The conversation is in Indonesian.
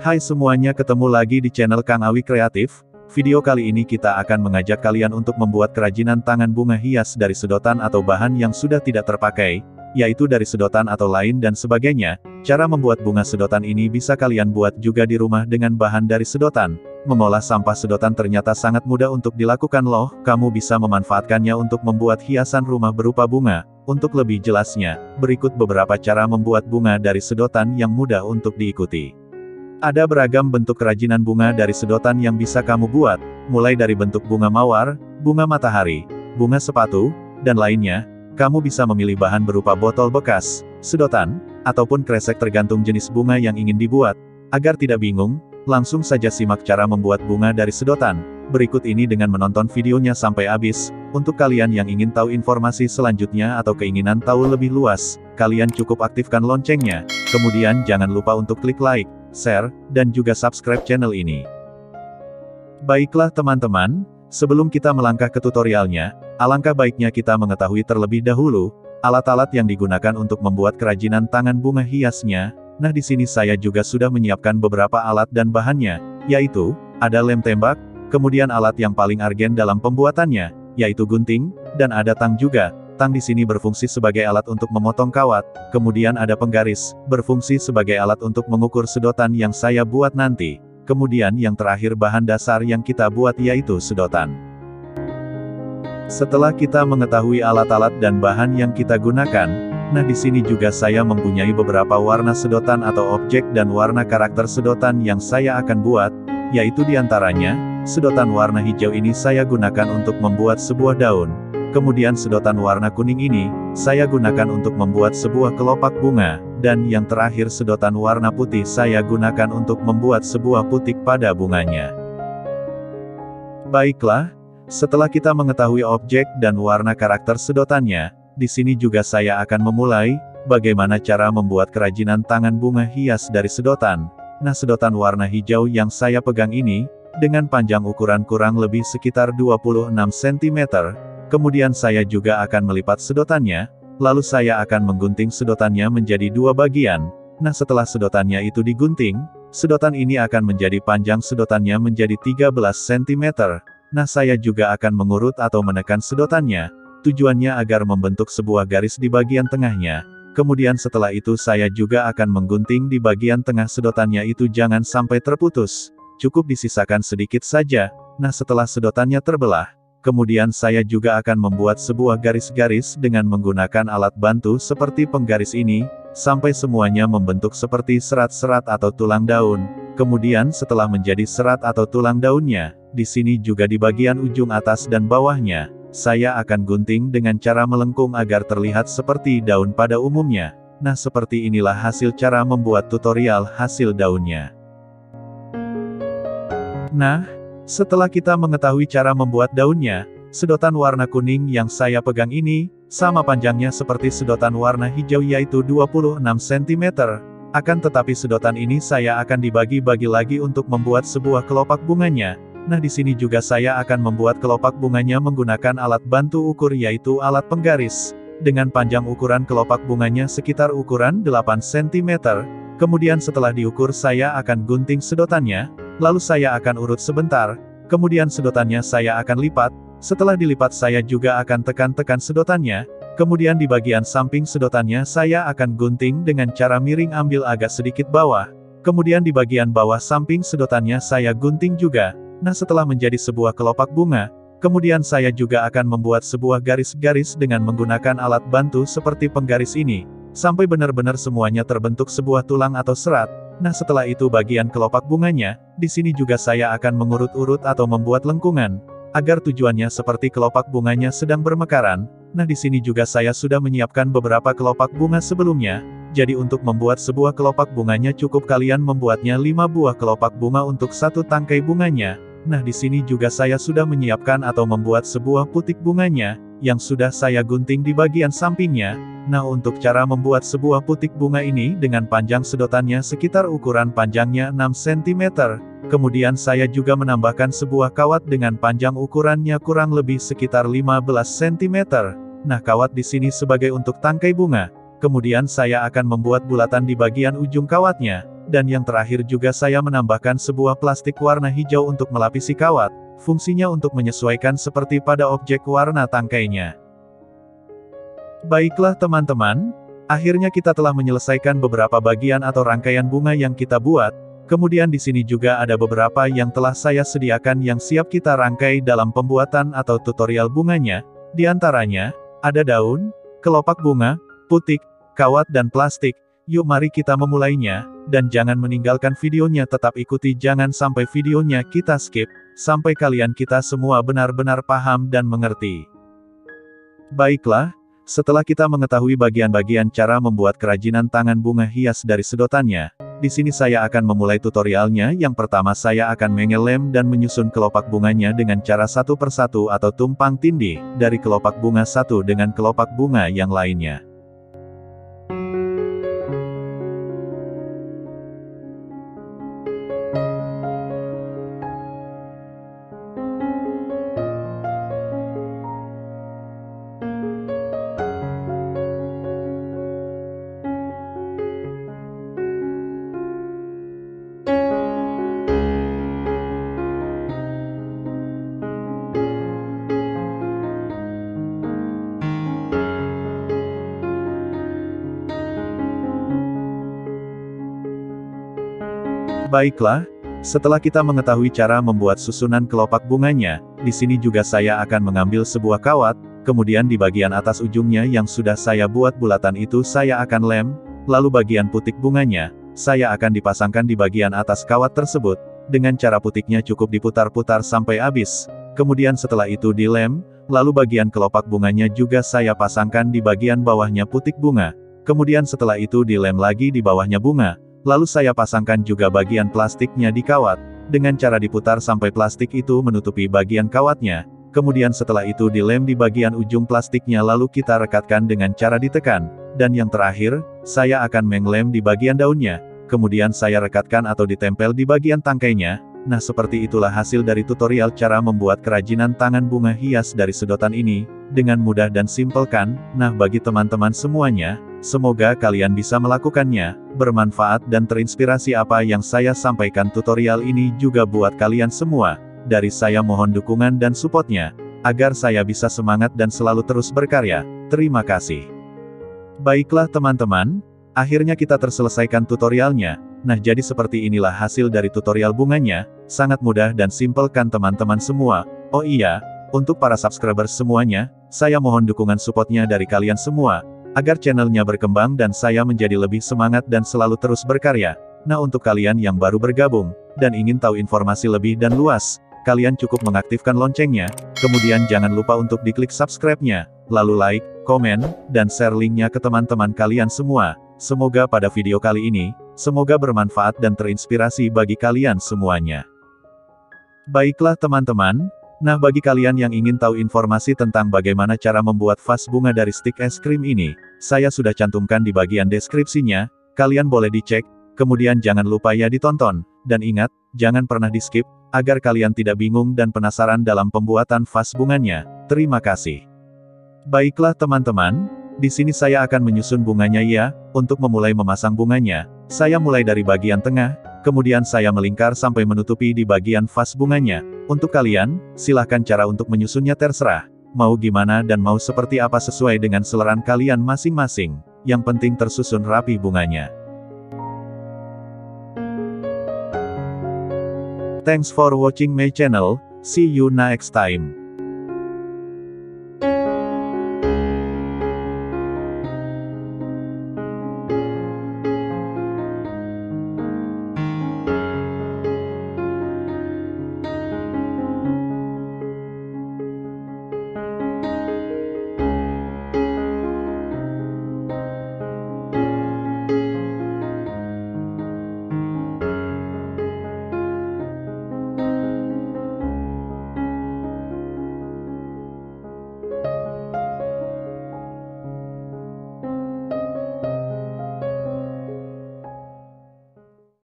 Hai semuanya, ketemu lagi di channel Kang Awi Kreatif. Video kali ini kita akan mengajak kalian untuk membuat kerajinan tangan bunga hias dari sedotan atau bahan yang sudah tidak terpakai, yaitu dari sedotan atau lain dan sebagainya. Cara membuat bunga sedotan ini bisa kalian buat juga di rumah dengan bahan dari sedotan. Mengolah sampah sedotan ternyata sangat mudah untuk dilakukan loh, kamu bisa memanfaatkannya untuk membuat hiasan rumah berupa bunga. Untuk lebih jelasnya, berikut beberapa cara membuat bunga dari sedotan yang mudah untuk diikuti. Ada beragam bentuk kerajinan bunga dari sedotan yang bisa kamu buat, mulai dari bentuk bunga mawar, bunga matahari, bunga sepatu, dan lainnya. Kamu bisa memilih bahan berupa botol bekas, sedotan, ataupun kresek tergantung jenis bunga yang ingin dibuat. Agar tidak bingung, langsung saja simak cara membuat bunga dari sedotan berikut ini dengan menonton videonya sampai habis. Untuk kalian yang ingin tahu informasi selanjutnya atau keinginan tahu lebih luas, kalian cukup aktifkan loncengnya. Kemudian jangan lupa untuk klik like, share, dan juga subscribe channel ini. Baiklah teman-teman, sebelum kita melangkah ke tutorialnya, alangkah baiknya kita mengetahui terlebih dahulu alat-alat yang digunakan untuk membuat kerajinan tangan bunga hiasnya. Nah, di sini saya juga sudah menyiapkan beberapa alat dan bahannya, yaitu ada lem tembak, kemudian alat yang paling argen dalam pembuatannya, yaitu gunting, dan ada tang juga. Tang di sini berfungsi sebagai alat untuk memotong kawat, kemudian ada penggaris, berfungsi sebagai alat untuk mengukur sedotan yang saya buat nanti. Kemudian yang terakhir bahan dasar yang kita buat yaitu sedotan. Setelah kita mengetahui alat-alat dan bahan yang kita gunakan, nah di sini juga saya mempunyai beberapa warna sedotan atau objek dan warna karakter sedotan yang saya akan buat, yaitu diantaranya, sedotan warna hijau ini saya gunakan untuk membuat sebuah daun. Kemudian sedotan warna kuning ini, saya gunakan untuk membuat sebuah kelopak bunga, dan yang terakhir sedotan warna putih saya gunakan untuk membuat sebuah putik pada bunganya. Baiklah, setelah kita mengetahui objek dan warna karakter sedotannya, di sini juga saya akan memulai, bagaimana cara membuat kerajinan tangan bunga hias dari sedotan. Nah, sedotan warna hijau yang saya pegang ini, dengan panjang ukuran kurang lebih sekitar 26 cm, kemudian saya juga akan melipat sedotannya, lalu saya akan menggunting sedotannya menjadi dua bagian. Nah, setelah sedotannya itu digunting, sedotan ini akan menjadi panjang sedotannya menjadi 13 cm. Nah, saya juga akan mengurut atau menekan sedotannya, tujuannya agar membentuk sebuah garis di bagian tengahnya. Kemudian setelah itu saya juga akan menggunting di bagian tengah sedotannya itu jangan sampai terputus, cukup disisakan sedikit saja. Nah, setelah sedotannya terbelah, kemudian saya juga akan membuat sebuah garis-garis dengan menggunakan alat bantu seperti penggaris ini, sampai semuanya membentuk seperti serat-serat atau tulang daun. Kemudian setelah menjadi serat atau tulang daunnya, di sini juga di bagian ujung atas dan bawahnya, saya akan gunting dengan cara melengkung agar terlihat seperti daun pada umumnya. Nah, seperti inilah hasil cara membuat tutorial hasil daunnya. Nah, setelah kita mengetahui cara membuat daunnya, sedotan warna kuning yang saya pegang ini, sama panjangnya seperti sedotan warna hijau yaitu 26 cm. Akan tetapi sedotan ini saya akan dibagi-bagi lagi untuk membuat sebuah kelopak bunganya. Nah, di sini juga saya akan membuat kelopak bunganya menggunakan alat bantu ukur yaitu alat penggaris. Dengan panjang ukuran kelopak bunganya sekitar ukuran 8 cm. Kemudian setelah diukur saya akan gunting sedotannya. Lalu saya akan urut sebentar, kemudian sedotannya saya akan lipat, setelah dilipat saya juga akan tekan-tekan sedotannya, kemudian di bagian samping sedotannya saya akan gunting dengan cara miring ambil agak sedikit bawah, kemudian di bagian bawah samping sedotannya saya gunting juga. Nah, setelah menjadi sebuah kelopak bunga, kemudian saya juga akan membuat sebuah garis-garis dengan menggunakan alat bantu seperti penggaris ini, sampai benar-benar semuanya terbentuk sebuah tulang atau serat. Nah, setelah itu bagian kelopak bunganya, di sini juga saya akan mengurut-urut atau membuat lengkungan, agar tujuannya seperti kelopak bunganya sedang bermekaran. Nah, di sini juga saya sudah menyiapkan beberapa kelopak bunga sebelumnya, jadi untuk membuat sebuah kelopak bunganya cukup kalian membuatnya 5 buah kelopak bunga untuk satu tangkai bunganya. Nah, di sini juga saya sudah menyiapkan atau membuat sebuah putik bunganya, yang sudah saya gunting di bagian sampingnya. Nah, untuk cara membuat sebuah putik bunga ini dengan panjang sedotannya sekitar ukuran panjangnya 6 cm. Kemudian saya juga menambahkan sebuah kawat dengan panjang ukurannya kurang lebih sekitar 15 cm. Nah, kawat di sini sebagai untuk tangkai bunga. Kemudian saya akan membuat bulatan di bagian ujung kawatnya. Dan yang terakhir juga saya menambahkan sebuah plastik warna hijau untuk melapisi kawat, fungsinya untuk menyesuaikan seperti pada objek warna tangkainya. Baiklah teman-teman, akhirnya kita telah menyelesaikan beberapa bagian atau rangkaian bunga yang kita buat. Kemudian di sini juga ada beberapa yang telah saya sediakan yang siap kita rangkai dalam pembuatan atau tutorial bunganya. Di antaranya, ada daun, kelopak bunga, putik, kawat dan plastik. Yuk mari kita memulainya, dan jangan meninggalkan videonya, tetap ikuti, jangan sampai videonya kita skip, sampai kalian kita semua benar-benar paham dan mengerti. Baiklah, setelah kita mengetahui bagian-bagian cara membuat kerajinan tangan bunga hias dari sedotannya, di sini saya akan memulai tutorialnya. Yang pertama saya akan mengelem dan menyusun kelopak bunganya dengan cara satu persatu atau tumpang tindih, dari kelopak bunga satu dengan kelopak bunga yang lainnya. Baiklah, setelah kita mengetahui cara membuat susunan kelopak bunganya, di sini juga saya akan mengambil sebuah kawat, kemudian di bagian atas ujungnya yang sudah saya buat bulatan itu saya akan lem, lalu bagian putik bunganya, saya akan dipasangkan di bagian atas kawat tersebut, dengan cara putiknya cukup diputar-putar sampai habis, kemudian setelah itu dilem, lalu bagian kelopak bunganya juga saya pasangkan di bagian bawahnya putik bunga, kemudian setelah itu dilem lagi di bawahnya bunga. Lalu saya pasangkan juga bagian plastiknya di kawat, dengan cara diputar sampai plastik itu menutupi bagian kawatnya, kemudian setelah itu dilem di bagian ujung plastiknya lalu kita rekatkan dengan cara ditekan, dan yang terakhir, saya akan menglem di bagian daunnya, kemudian saya rekatkan atau ditempel di bagian tangkainya. Nah seperti itulah hasil dari tutorial cara membuat kerajinan tangan bunga hias dari sedotan ini, dengan mudah dan simpel kan? Nah bagi teman-teman semuanya, semoga kalian bisa melakukannya, bermanfaat dan terinspirasi apa yang saya sampaikan. Tutorial ini juga buat kalian semua, dari saya mohon dukungan dan supportnya, agar saya bisa semangat dan selalu terus berkarya. Terima kasih. Baiklah teman-teman, akhirnya kita terselesaikan tutorialnya. Nah jadi seperti inilah hasil dari tutorial bunganya, sangat mudah dan simpel kan teman-teman semua. Oh iya, untuk para subscribers semuanya, saya mohon dukungan supportnya dari kalian semua, agar channelnya berkembang dan saya menjadi lebih semangat dan selalu terus berkarya. Nah untuk kalian yang baru bergabung, dan ingin tahu informasi lebih dan luas, kalian cukup mengaktifkan loncengnya, kemudian jangan lupa untuk diklik subscribe-nya, lalu like, komen, dan share linknya ke teman-teman kalian semua. Semoga pada video kali ini, semoga bermanfaat dan terinspirasi bagi kalian semuanya. Baiklah teman-teman, nah bagi kalian yang ingin tahu informasi tentang bagaimana cara membuat vas bunga dari stik es krim ini, saya sudah cantumkan di bagian deskripsinya, kalian boleh dicek, kemudian jangan lupa ya ditonton, dan ingat, jangan pernah di-skip, agar kalian tidak bingung dan penasaran dalam pembuatan vas bunganya. Terima kasih. Baiklah teman-teman, di sini saya akan menyusun bunganya ya. Untuk memulai memasang bunganya, saya mulai dari bagian tengah, kemudian saya melingkar sampai menutupi di bagian vas bunganya. Untuk kalian, silahkan cara untuk menyusunnya terserah. Mau gimana dan mau seperti apa sesuai dengan selera kalian masing-masing. Yang penting tersusun rapi bunganya. Thanks for watching my channel, see you next time.